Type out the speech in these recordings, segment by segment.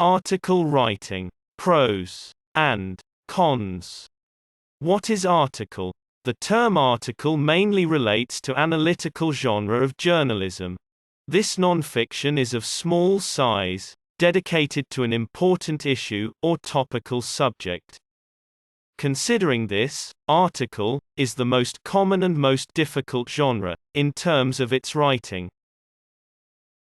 Article writing. Pros and cons. What is article? The term article mainly relates to analytical genre of journalism. This non-fiction is of small size, dedicated to an important issue or topical subject. Considering this, article is the most common and most difficult genre, in terms of its writing.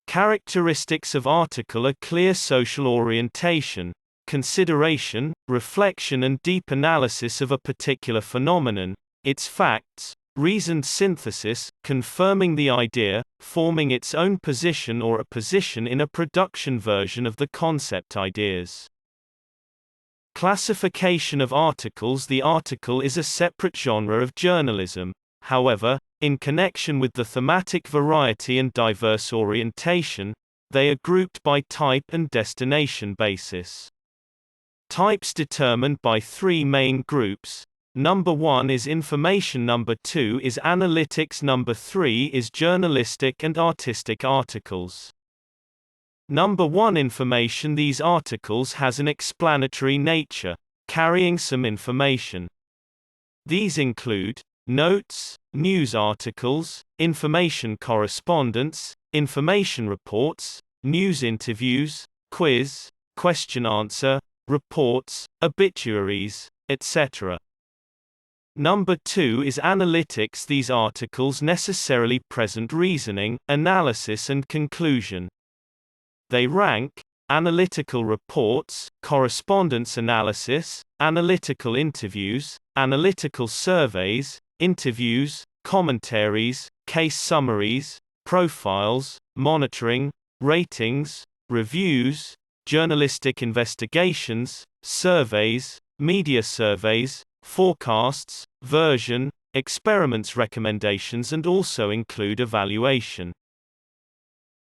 Characteristics of article are clear social orientation, consideration, reflection and deep analysis of a particular phenomenon, its facts, reasoned synthesis, confirming the idea, forming its own position or a position in a production version of the concept ideas. Classification of articles. The article is a separate genre of journalism, however, in connection with the thematic variety and diverse orientation, they are grouped by type and destination basis. Types determined by three main groups. Number 1 is information, number 2 is analytics, number 3 is journalistic and artistic articles. Number 1 information. These articles has an explanatory nature, carrying some information. These include notes, news articles, information correspondence, information reports, news interviews, quiz, question-answer, reports, obituaries, etc. Number 2 is analytics. These articles necessarily present reasoning, analysis and conclusion. They rank analytical reports, correspondence analysis, analytical interviews, analytical surveys, interviews, commentaries, case summaries, profiles, monitoring, ratings, reviews, journalistic investigations, surveys, media surveys, forecasts, version, experiments, recommendations, and also include evaluation.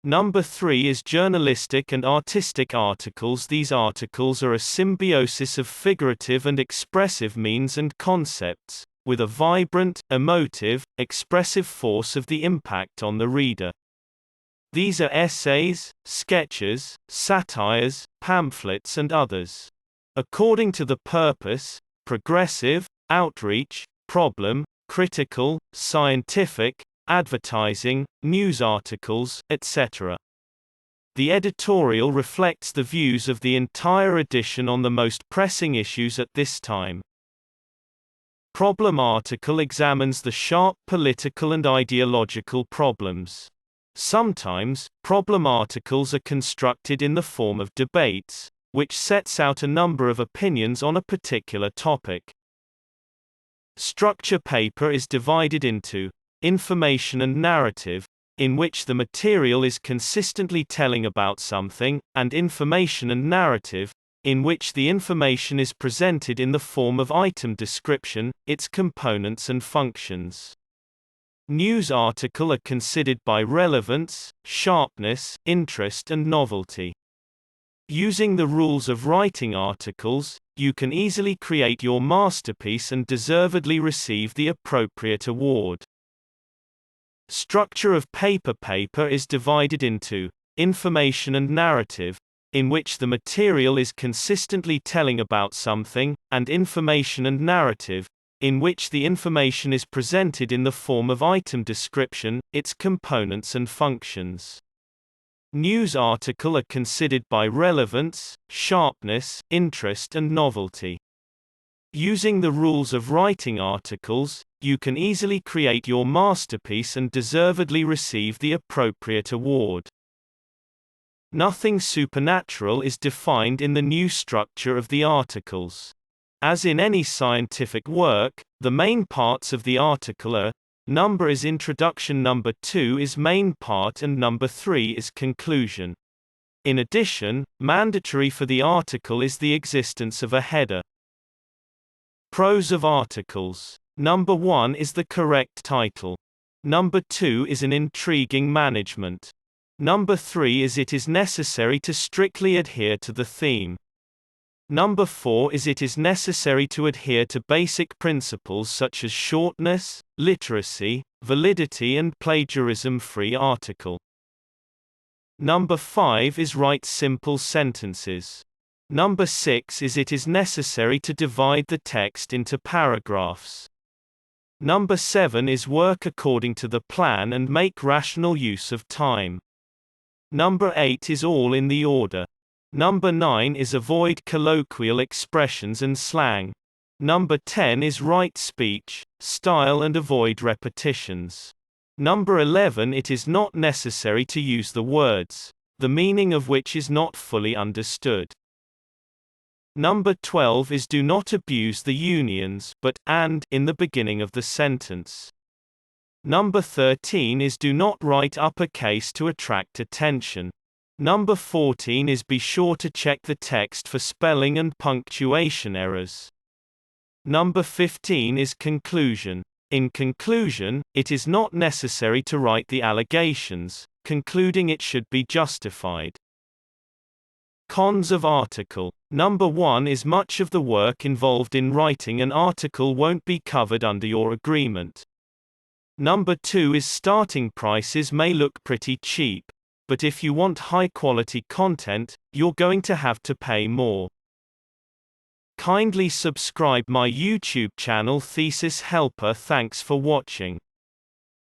Number 3 is journalistic and artistic articles. These articles are a symbiosis of figurative and expressive means and concepts, with a vibrant, emotive, expressive force of the impact on the reader. These are essays, sketches, satires, pamphlets and others. According to the purpose, progressive, outreach, problem, critical, scientific, advertising, news articles, etc. The editorial reflects the views of the entire edition on the most pressing issues at this time. Problem article examines the sharp political and ideological problems. Sometimes, problem articles are constructed in the form of debates, which sets out a number of opinions on a particular topic. Structure paper is divided into information and narrative, in which the material is consistently telling about something, and information and narrative, in which the information is presented in the form of item description, its components and functions. News article are considered by relevance, sharpness, interest and novelty. Using the rules of writing articles, you can easily create your masterpiece and deservedly receive the appropriate award. Structure of paper. Paper is divided into information and narrative, in which the material is consistently telling about something, and information and narrative, in which the information is presented in the form of item description, its components and functions. News article are considered by relevance, sharpness, interest and novelty. Using the rules of writing articles, you can easily create your masterpiece and deservedly receive the appropriate award. Nothing supernatural is defined in the new structure of the articles. As in any scientific work, the main parts of the article are: number is introduction, number 2 is main part, and number 3 is conclusion. In addition, mandatory for the article is the existence of a header. Pros of articles. Number 1 is the correct title. Number 2 is an intriguing management. Number 3 is it is necessary to strictly adhere to the theme. Number 4 is it is necessary to adhere to basic principles such as shortness, literacy, validity and plagiarism-free article. Number 5 is write simple sentences. Number 6 is it is necessary to divide the text into paragraphs. Number 7 is work according to the plan and make rational use of time. Number 8 is all in the order. Number 9 is avoid colloquial expressions and slang. Number 10 is write speech, style and avoid repetitions. Number 11 it is not necessary to use the words, the meaning of which is not fully understood. Number 12 is do not abuse the unions but and in the beginning of the sentence. Number 13 is do not write uppercase to attract attention. Number 14 is be sure to check the text for spelling and punctuation errors. Number 15 is conclusion. In conclusion, it is not necessary to write the allegations, concluding it should be justified. Cons of article. Number 1 is much of the work involved in writing an article won't be covered under your agreement. Number 2 is starting prices may look pretty cheap, but if you want high quality content, you're going to have to pay more. Kindly subscribe my YouTube channel Thesis Helper. Thanks for watching.